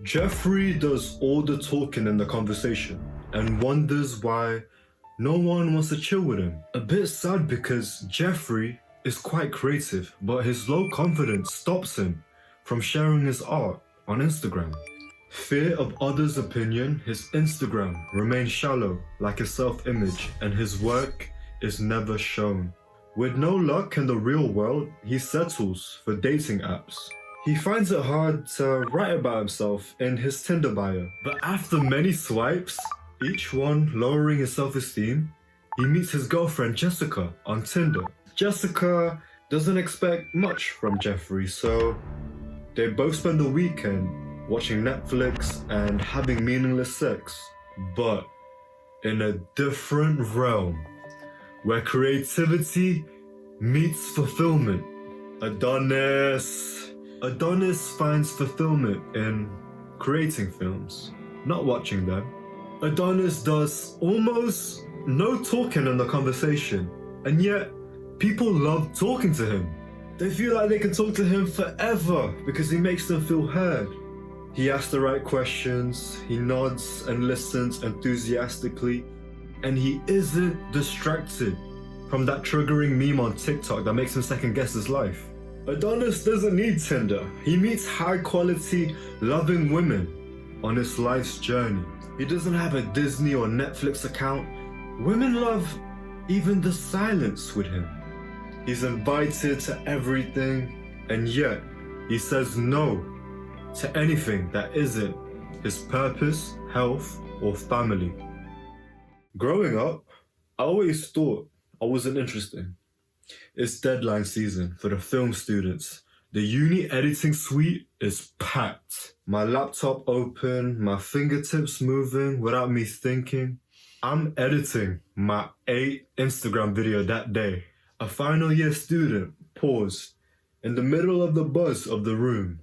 Jeffrey does all the talking in the conversation and wonders why no one wants to chill with him. A bit sad because Jeffrey is quite creative, but his low confidence stops him from sharing his art on Instagram. Fear of others' opinion, his Instagram remains shallow like his self-image, and his work is never shown. With no luck in the real world, he settles for dating apps. He finds it hard to write about himself in his Tinder bio, but after many swipes, each one lowering his self-esteem, he meets his girlfriend Jessica on Tinder. Jessica doesn't expect much from Jeffrey, so they both spend the weekend watching Netflix and having meaningless sex. But in a different realm, where creativity meets fulfillment. Adonis finds fulfillment in creating films, not watching them. Adonis does almost no talking in the conversation, and yet people love talking to him. They feel like they can talk to him forever because he makes them feel heard. He asks the right questions, he nods and listens enthusiastically, and he isn't distracted from that triggering meme on TikTok that makes him second guess his life. Adonis doesn't need Tinder. He meets high-quality, loving women on his life's journey. He doesn't have a Disney or Netflix account. Women love even the silence with him. He's invited to everything, and yet he says no to anything that isn't his purpose, health, or family. Growing up, I always thought I wasn't interesting. It's deadline season for the film students. The uni editing suite is packed. My laptop open, my fingertips moving without me thinking. I'm editing my 8th Instagram video that day. A final year student paused in the middle of the buzz of the room.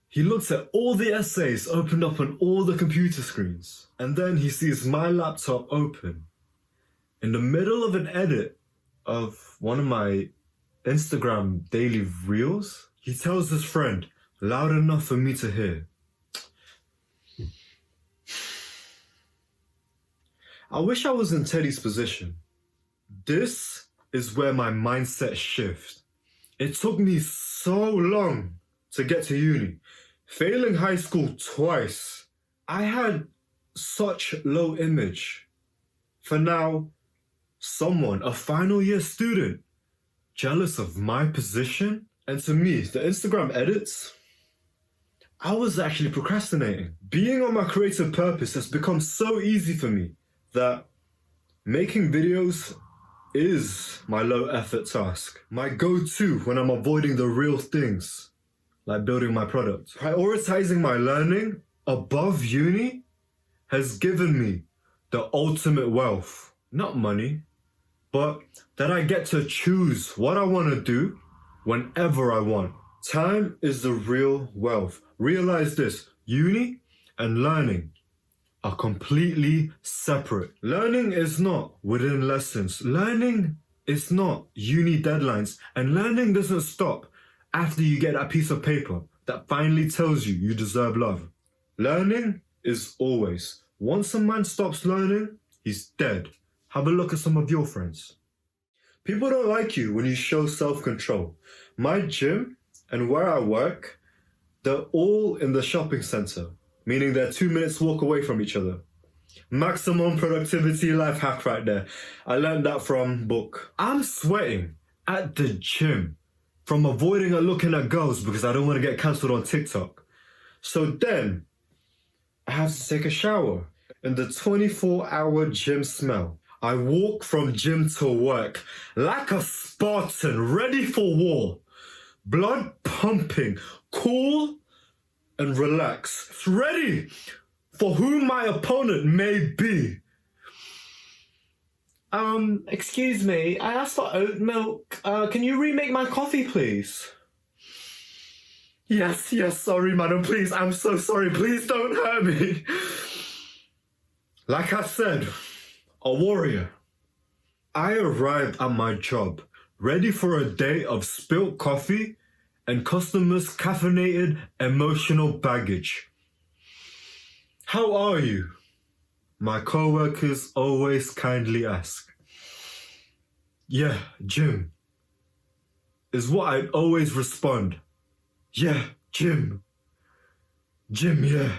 He looks at all the essays opened up on all the computer screens, and then he sees my laptop open. In the middle of an edit of one of my Instagram daily reels, he tells his friend, loud enough for me to hear, I wish I was in Teddy's position. This is where my mindset shifts. It took me so long to get to uni. Failing high school twice. I had such low image. For now, someone, a final year student, jealous of my position? And to me, the Instagram edits, I was actually procrastinating. Being on my creative purpose has become so easy for me that making videos is my low effort task. My go-to when I'm avoiding the real things, like building my product. Prioritizing my learning above uni has given me the ultimate wealth. Not money, but that I get to choose what I want to do whenever I want. Time is the real wealth. Realize this, uni and learning are completely separate. Learning is not within lessons. Learning is not uni deadlines. And learning doesn't stop after you get that piece of paper that finally tells you you deserve love. Learning is always. Once a man stops learning, he's dead. Have a look at some of your friends. People don't like you when you show self-control. My gym and where I work, they're all in the shopping center, meaning they're 2 minutes walk away from each other. Maximum productivity life hack right there. I learned that from book. I'm sweating at the gym from avoiding looking at girls because I don't want to get cancelled on TikTok. So then I have to take a shower in the 24-hour gym smell. I walk from gym to work like a Spartan, ready for war. Blood pumping, cool and relaxed, ready for who my opponent may be. Excuse me, I asked for oat milk. Can you remake my coffee, please? Yes, sorry, madam, please, I'm so sorry, please don't hurt me. Like I said, a warrior. I arrived at my job, ready for a day of spilt coffee and customers' caffeinated emotional baggage. How are you? My co-workers always kindly ask. Yeah, gym, is what I'd always respond. Yeah, gym. Gym, yeah.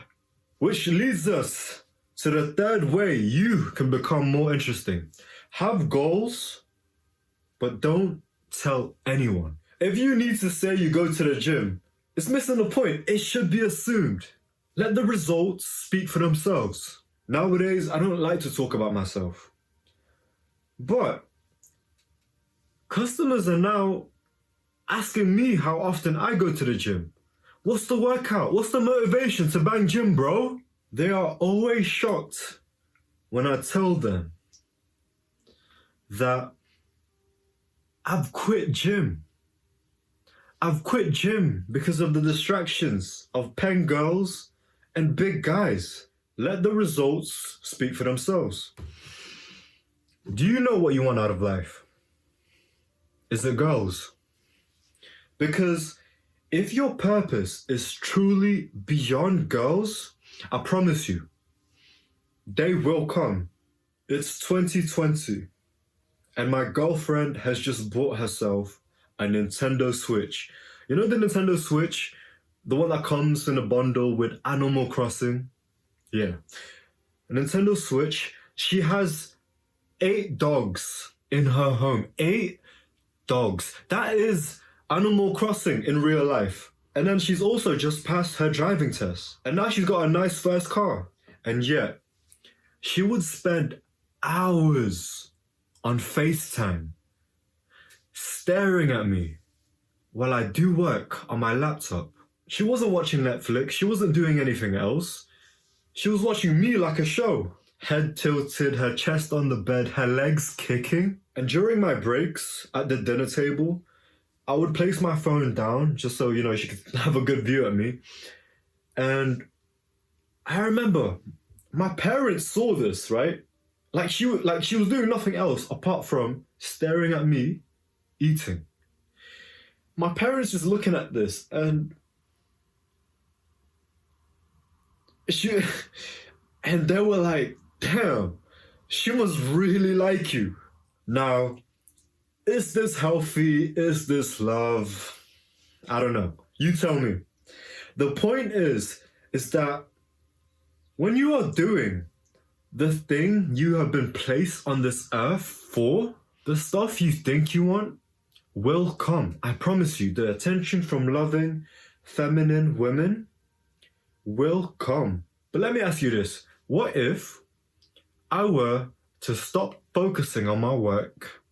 Which leads us to the third way you can become more interesting. Have goals, but don't tell anyone. If you need to say you go to the gym, it's missing the point. It should be assumed. Let the results speak for themselves. Nowadays, I don't like to talk about myself. But customers are now asking me how often I go to the gym. What's the workout? What's the motivation to bang gym, bro? They are always shocked when I tell them that I've quit gym. I've quit gym because of the distractions of pen girls and big guys. Let the results speak for themselves. Do you know what you want out of life? Is it girls? Because if your purpose is truly beyond girls, I promise you, they will come. It's 2020, and my girlfriend has just bought herself a Nintendo Switch. You know the Nintendo Switch? The one that comes in a bundle with Animal Crossing? Yeah. A Nintendo Switch. She has 8 dogs in her home. 8 dogs. That is Animal Crossing in real life. And then she's also just passed her driving test. And now she's got a nice first car. And yet, she would spend hours on FaceTime staring at me while I do work on my laptop. She wasn't watching Netflix. She wasn't doing anything else. She was watching me like a show. Head tilted, her chest on the bed, her legs kicking. And during my breaks at the dinner table, I would place my phone down just so, she could have a good view at me. And I remember my parents saw this, right? Like she was doing nothing else apart from staring at me eating. My parents just looking at this and and they were like, damn, she must really like you. Now, is this healthy? Is this love? I don't know. You tell me. The point is that when you are doing the thing you have been placed on this earth for, the stuff you think you want will come. I promise you, the attention from loving, feminine women will come. But let me ask you this. What if I were to stop focusing on my work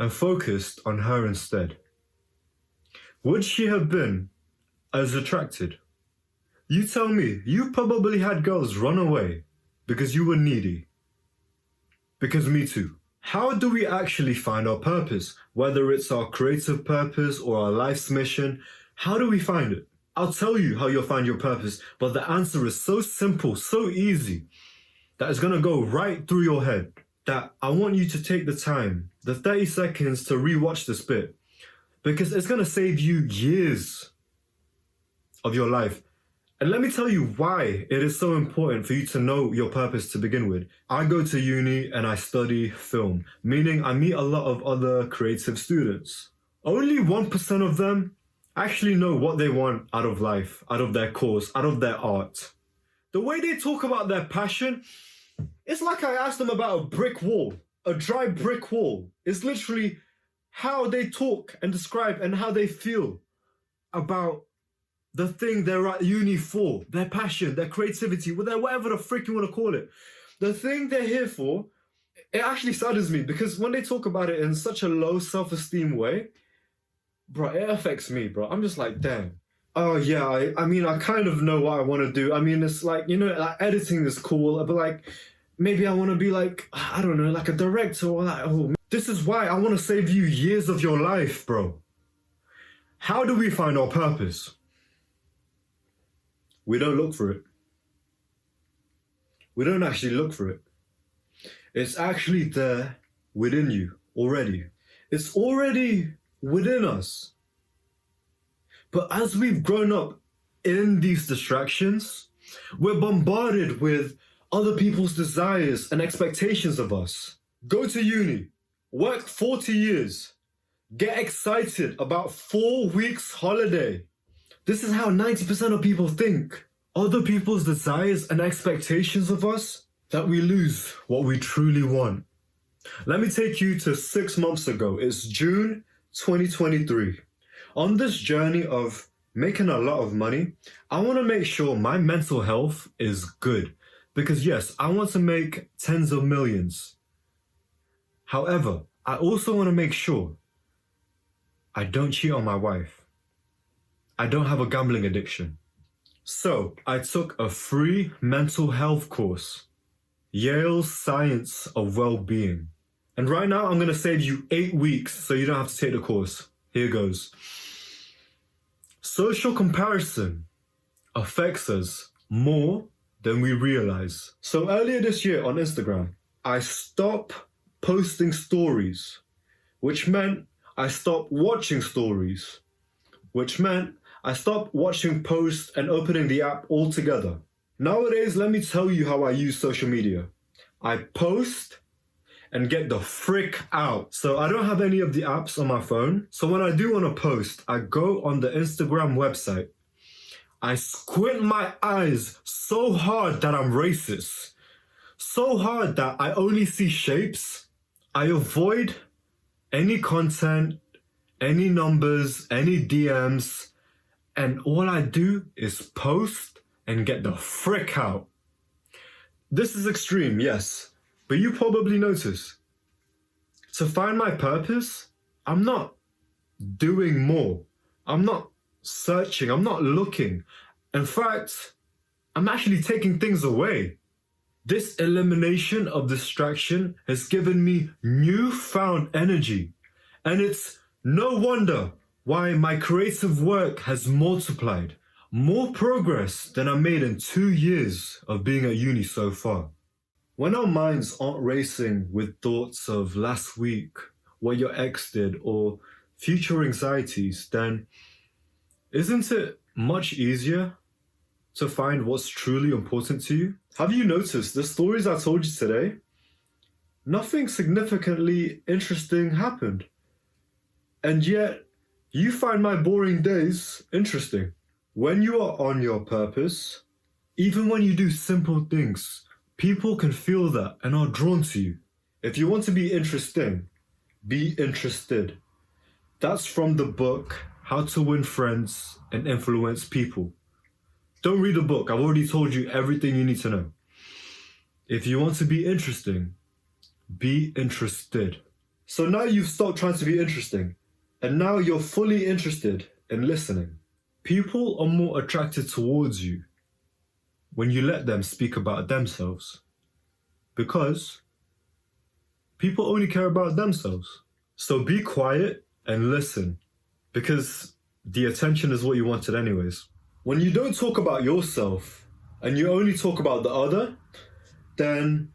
and focused on her instead? Would she have been as attracted? You tell me. You probably had girls run away because you were needy. Because me too. How do we actually find our purpose? Whether it's our creative purpose or our life's mission, how do we find it? I'll tell you how you'll find your purpose, but the answer is so simple, so easy, that it's gonna go right through your head. That I want you to take the time, the 30 seconds to rewatch this bit, because it's gonna save you years of your life. And let me tell you why it is so important for you to know your purpose to begin with. I go to uni and I study film, meaning I meet a lot of other creative students. Only 1% of them actually know what they want out of life, out of their course, out of their art. The way they talk about their passion, it's like I asked them about a brick wall, a dry brick wall. It's literally how they talk and describe and how they feel about the thing they're at uni for, their passion, their creativity, whatever the frick you want to call it. The thing they're here for, it actually saddens me because when they talk about it in such a low self-esteem way, bro, it affects me, bro. I'm just like, damn. Oh yeah, I mean, I kind of know what I want to do. I mean, it's like, like editing is cool, but like, maybe I want to be like, I don't know, like a director or like, oh, this is why I want to save you years of your life, bro. How do we find our purpose? We don't look for it. We don't actually look for it. It's actually there within you already. It's already within us. But as we've grown up in these distractions, We're bombarded with other people's desires and expectations of us. Go to uni, work 40 years, get excited about 4 weeks holiday. This is how 90% of people think. Other people's desires and expectations of us, that we lose what we truly want. Let me take you to 6 months ago. It's June 2023. On this journey of making a lot of money, I want to make sure my mental health is good. Because yes, I want to make tens of millions. However, I also want to make sure I don't cheat on my wife. I don't have a gambling addiction. So I took a free mental health course, Yale's Science of Well-Being. And right now I'm going to save you 8 weeks so you don't have to take the course. Here goes. Social comparison affects us more than we realize. So earlier this year on Instagram, I stopped posting stories, which meant I stopped watching stories, which meant I stopped watching posts and opening the app altogether. Nowadays, let me tell you how I use social media. I post and get the frick out. So I don't have any of the apps on my phone. So when I do want to post, I go on the Instagram website. I squint my eyes so hard that I'm racist. So hard that I only see shapes. I avoid any content, any numbers, any DMs, and all I do is post and get the frick out. This is extreme, yes, but you probably notice. To find my purpose, I'm not doing more. I'm not searching. I'm not looking. In fact, I'm actually taking things away. This elimination of distraction has given me newfound energy. And it's no wonder why my creative work has multiplied. More progress than I made in 2 years of being at uni so far. When our minds aren't racing with thoughts of last week, what your ex did, or future anxieties, then isn't it much easier to find what's truly important to you? Have you noticed the stories I told you today? Nothing significantly interesting happened. And yet, you find my boring days interesting. When you are on your purpose, even when you do simple things, people can feel that and are drawn to you. If you want to be interesting, be interested. That's from the book, How to Win Friends and Influence People. Don't read the book. I've already told you everything you need to know. If you want to be interesting, be interested. So now you've stopped trying to be interesting, and now you're fully interested in listening. People are more attracted towards you when you let them speak about themselves, because people only care about themselves. So be quiet and listen, because the attention is what you wanted anyways. When you don't talk about yourself and you only talk about the other, then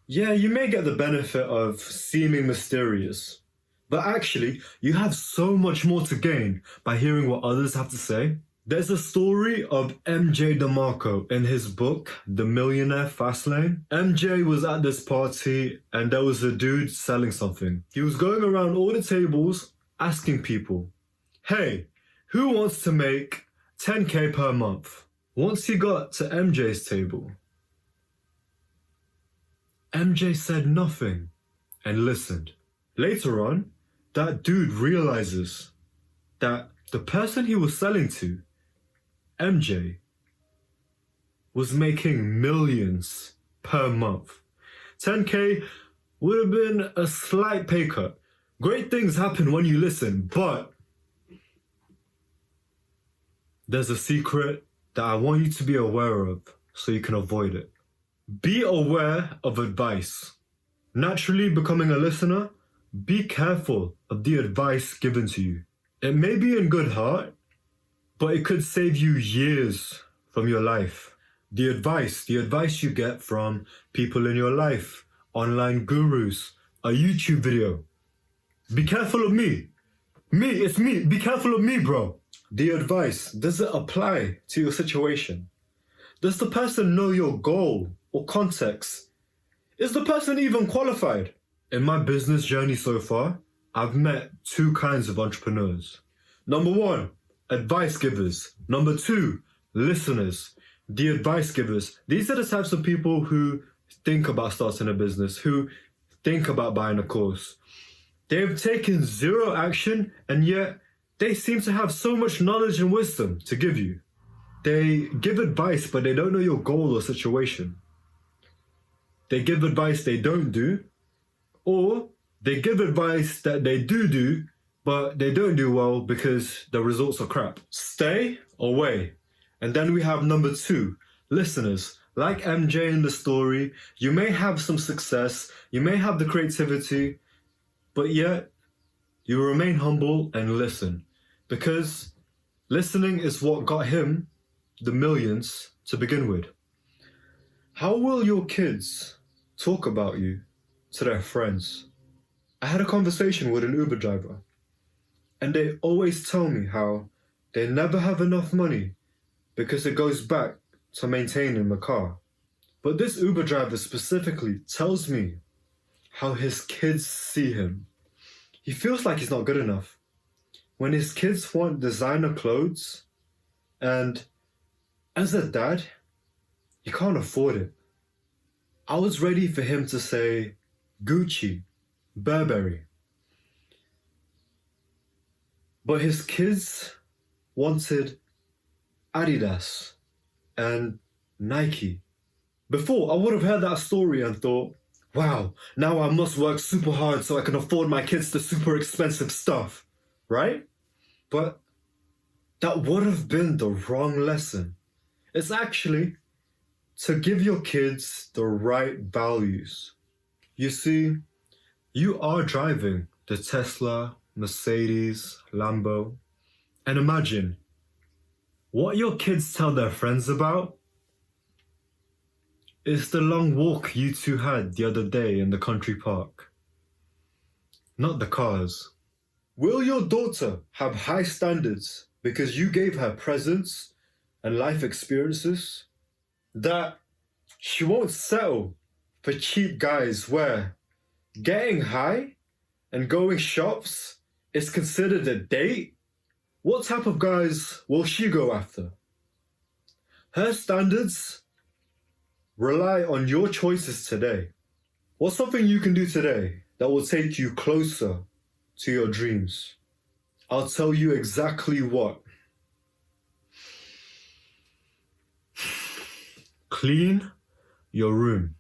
yeah, you may get the benefit of seeming mysterious. But actually, you have so much more to gain by hearing what others have to say. There's a story of MJ DeMarco in his book, The Millionaire Fastlane. MJ was at this party and there was a dude selling something. He was going around all the tables asking people, hey, who wants to make 10K per month? Once he got to MJ's table, MJ said nothing and listened. Later on, that dude realizes that the person he was selling to, MJ, was making millions per month. 10K would have been a slight pay cut. Great things happen when you listen, but there's a secret that I want you to be aware of so you can avoid it. Be aware of advice. Naturally becoming a listener, be careful of the advice given to you. It may be in good heart, but it could save you years from your life. The advice you get from people in your life, online gurus, a YouTube video. Be careful of me. It's me. Be careful of me, bro. The advice, does it apply to your situation? Does the person know your goal or context? Is the person even qualified? In my business journey so far, I've met two kinds of entrepreneurs. Number one, advice givers. Number two, listeners. The advice givers. These are the types of people who think about starting a business, who think about buying a course. They've taken zero action, and yet they seem to have so much knowledge and wisdom to give you. They give advice, but they don't know your goal or situation. They give advice they don't do, or they give advice that they do, but they don't do well because the results are crap. Stay away. And then we have number two, listeners. Like MJ in the story, you may have some success, you may have the creativity, but yet you remain humble and listen. Because listening is what got him the millions to begin with. How will your kids talk about you to their friends? I had a conversation with an Uber driver, and they always tell me how they never have enough money because it goes back to maintaining the car. But this Uber driver specifically tells me how his kids see him. He feels like he's not good enough. When his kids want designer clothes, and as a dad, he can't afford it. I was ready for him to say Gucci, Burberry. But his kids wanted Adidas and Nike. Before, I would have heard that story and thought, wow, now I must work super hard so I can afford my kids the super expensive stuff, right? But that would have been the wrong lesson. It's actually to give your kids the right values. You see, you are driving the Tesla, Mercedes, Lambo, and imagine what your kids tell their friends about is the long walk you two had the other day in the country park, not the cars. Will your daughter have high standards because you gave her presents and life experiences? That she won't settle for cheap guys where getting high and going shops is considered a date? What type of guys will she go after? Her standards rely on your choices today. What's something you can do today that will take you closer to your dreams? I'll tell you exactly what. Clean your room.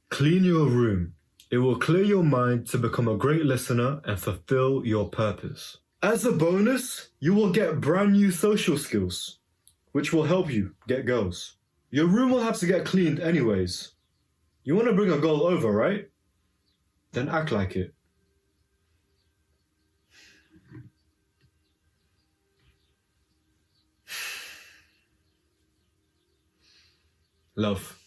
Clean your room. It will clear your mind to become a great listener and fulfill your purpose. As a bonus, you will get brand new social skills, which will help you get girls. Your room will have to get cleaned anyways. You want to bring a girl over, right? Then act like it. Love.